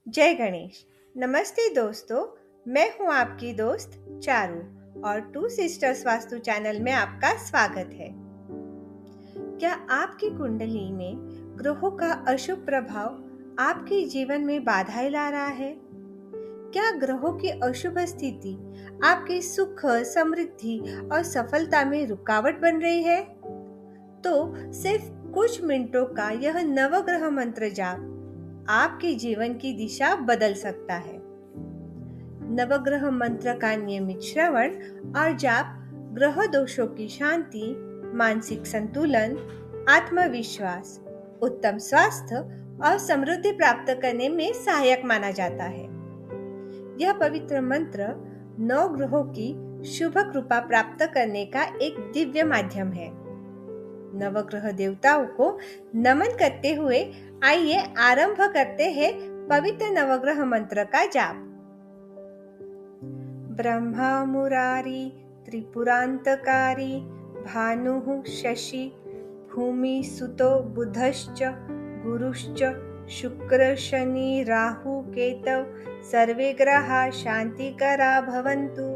जय गणेश। नमस्ते दोस्तों, मैं हूं आपकी दोस्त चारू और टू सिस्टर्स वास्तु चैनल में आपका स्वागत है। क्या आपकी कुंडली में ग्रहों का अशुभ प्रभाव आपके जीवन में बाधाएं ला रहा है? क्या ग्रहों की अशुभ स्थिति आपके सुख, समृद्धि और सफलता में रुकावट बन रही है? तो सिर्फ कुछ मिनटों का यह नवग्रह मंत्र जाप आपके जीवन की दिशा बदल सकता है। नवग्रह मंत्र का नियमित श्रवण और जाप ग्रह दोषों की शांति, मानसिक संतुलन, आत्मविश्वास, उत्तम स्वास्थ्य और समृद्धि प्राप्त करने में सहायक माना जाता है। यह पवित्र मंत्र 9 ग्रहों की शुभ कृपा प्राप्त करने का एक दिव्य माध्यम है। नवग्रह देवताओं को नमन करते हुए आइए आरंभ करते हैं पवित्र नवग्रह मंत्र का जाप। ब्रह्मा मुरारी त्रिपुरांतकारी भानुः शशि भूमि सुतो बुधश्च गुरुश्च शुक्र शनि राहु केतव सर्वे ग्रहा शांतिकरा भवन्तु।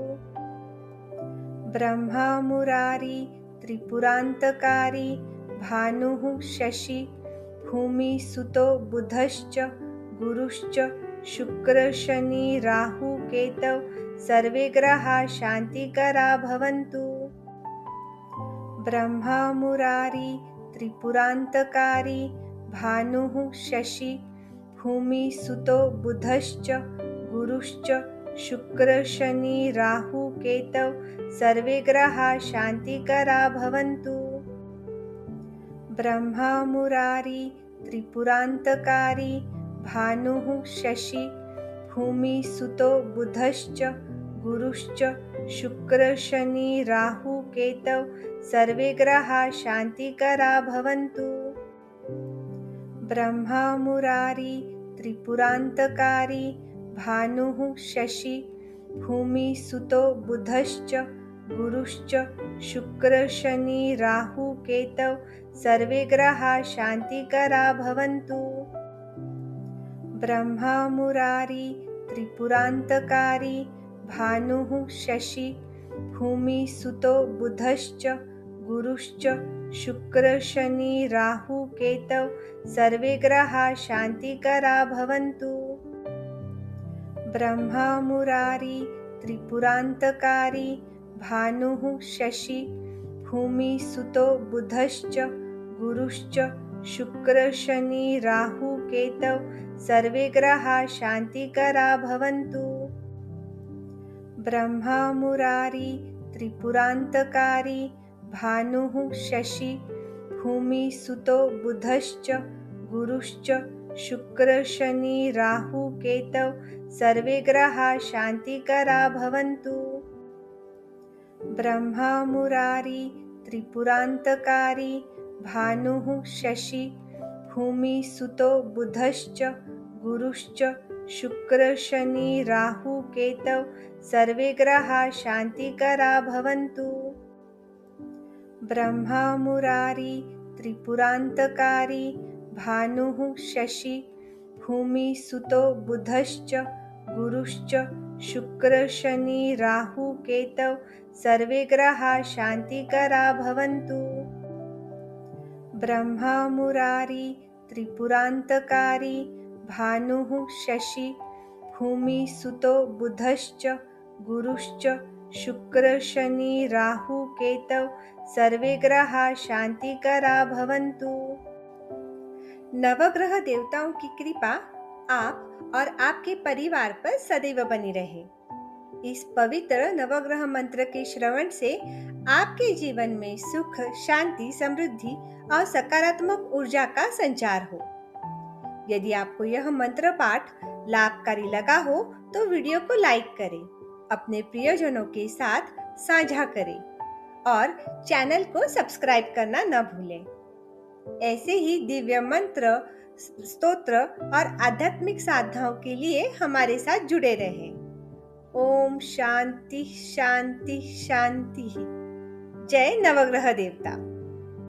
ब्रह्मा मुरारी त्रिपुरांतकारी भानुः शशि भूमि सुतो बुधश्च गुरुश्च शुक्र शनि राहु केतव सर्वे ग्रहा शांतिकरा भवन्तु। ब्रह्मा मुरारी त्रिपुरांतकारी भानुः शशि भूमि सुतो बुधश्च गुरुश्च शुक्र शनि राहु केतव सर्वे ग्रहा शांतिकरा भवन्तु। ब्रह्मा मुरारी त्रिपुरांतकारी भानुः शशि भूमि सुतो बुधश्च गुरुश्च शुक्र शनि राहु केतव सर्वे ग्रहा शांतिकरा भवन्तु। ब्रह्मा मुरारी त्रिपुरांतकारी भानुः शशि भूमि सुतो बुधश्च गुरुश्च शुक्र शनि राहु केतव सर्वे ग्रहा शांतिकरा भवन्तु। ब्रह्मा मुरारी त्रिपुरांतकारी भानुः शशि भूमि सुतो बुधश्च गुरुश्च शुक्र शनि राहु केतव सर्वे ग्रहा शांतिकरा भवन्तु। ब्रह्मा मुरारी त्रिपुरांतकारी भानुः शशि भूमि सुतो बुधश्च गुरुश्च शुक्र शनि राहु केतव सर्वे ग्रहा शांतिकरा भवन्तु। ब्रह्मा मुरारी त्रिपुरांतकारी भानुः शशि भूमि सुतो बुधश्च गुरुश्च शुक्र शनि राहु केतव सर्वे ग्रहा शांतिकरा भवन्तु। ब्रह्मा मुरारी त्रिपुरांतकारी भानुः शशि भूमि सुतो बुधश्च गुरुश्च शुक्र शनि राहु केतव सर्वे ग्रहा शांतिकरा भवन्तु। ब्रह्मा मुरारी त्रिपुरांतकारी भानुः शशि भूमि सुतो बुधश्च गुरुश्च शुक्र शनि राहु केतव सर्वे ग्रहा शांतिकरा भवन्तु। ब्रह्मा मुरारी त्रिपुरांतकारी भानुः शशि भूमि सुतो बुधश्च गुरुश्च शुक्र शनि राहु केतव सर्वे ग्रहा शांतिकरा भवन्तु। नवग्रह देवताओं की कृपा आप और आपके परिवार पर सदैव बनी रहे। इस पवित्र नवग्रह मंत्र के श्रवण से आपके जीवन में सुख, शांति, समृद्धि और सकारात्मक ऊर्जा का संचार हो। यदि आपको यह मंत्र पाठ लाभकारी लगा हो तो वीडियो को लाइक करें, अपने प्रियजनों के साथ साझा करें और चैनल को सब्सक्राइब करना न भूलें। ऐसे ही दिव्य मंत्र, स्तोत्र और आध्यात्मिक साधनाओं के लिए हमारे साथ जुड़े रहें। ओम शांति शांति शांति। जय नवग्रह देवता।